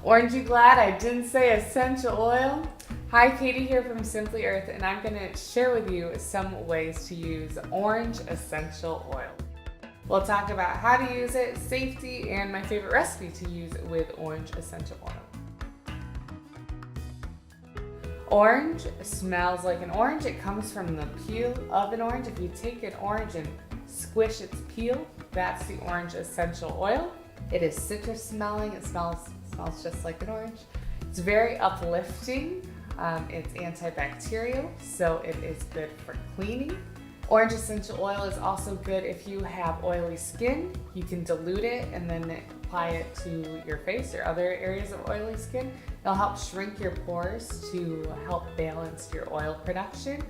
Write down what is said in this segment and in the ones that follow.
Aren't you glad I didn't say essential oil? Hi, Katie here from Simply Earth, and I'm going to share with you some ways to use orange essential oil. We'll talk about how to use it, safety, and my favorite recipe to use with orange essential oil. Orange smells like an orange. It comes from the peel of an orange. If you take an orange and squish its peel, that's the orange essential oil. It is citrus smelling. It smells just like an orange. It's very uplifting. It's antibacterial, so it is good for cleaning. Orange essential oil is also good if you have oily skin. You can dilute it and then apply it to your face or other areas of oily skin. It'll help shrink your pores to help balance your oil production.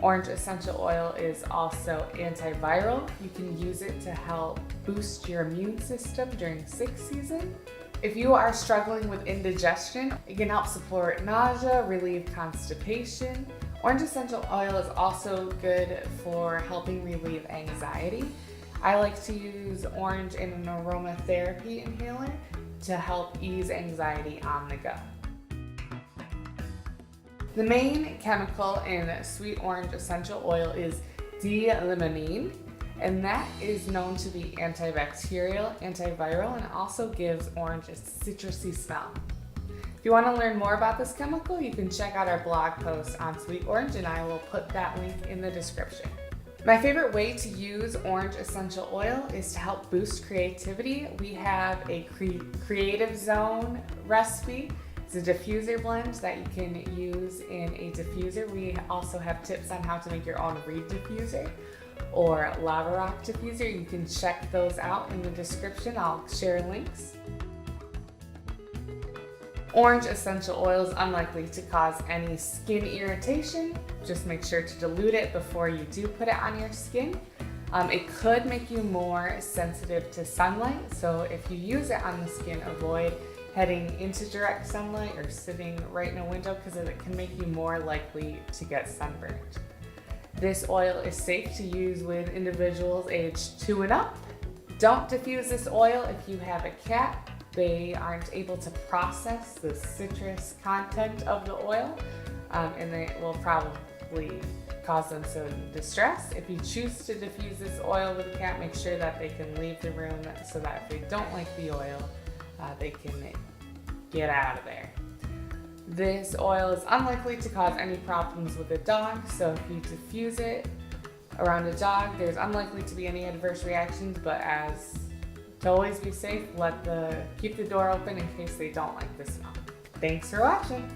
Orange essential oil is also antiviral. You can use it to help boost your immune system during sick season. If you are struggling with indigestion, it can help support nausea, relieve constipation. Orange essential oil is also good for helping relieve anxiety. I like to use orange in an aromatherapy inhaler to help ease anxiety on the go. The main chemical in sweet orange essential oil is D-limonene, and that is known to be antibacterial, antiviral, and also gives orange a citrusy smell. If you want to learn more about this chemical, you can check out our blog post on sweet orange, and I will put that link in the description. My favorite way to use orange essential oil is to help boost creativity. We have a creative zone recipe. It's a diffuser blend that you can use in a diffuser. We also have tips on how to make your own reed diffuser or lava rock diffuser. You can check those out in the description. I'll share links. Orange essential oil is unlikely to cause any skin irritation. Just make sure to dilute it before you do put it on your skin. It could make you more sensitive to sunlight, so if you use it on the skin, avoid heading into direct sunlight or sitting right in a window because it can make you more likely to get sunburned. This oil is safe to use with individuals aged 2 and up. Don't diffuse this oil if you have a cat. They aren't able to process the citrus content of the oil, and it will probably cause them some distress. If you choose to diffuse this oil with a cat, make sure that they can leave the room so that if they don't like the oil, they can get out of there. This oil is unlikely to cause any problems with a dog, so if you diffuse it around a dog, there's unlikely to be any adverse reactions, but to always be safe, keep the door open in case they don't like the smell. Thanks for watching.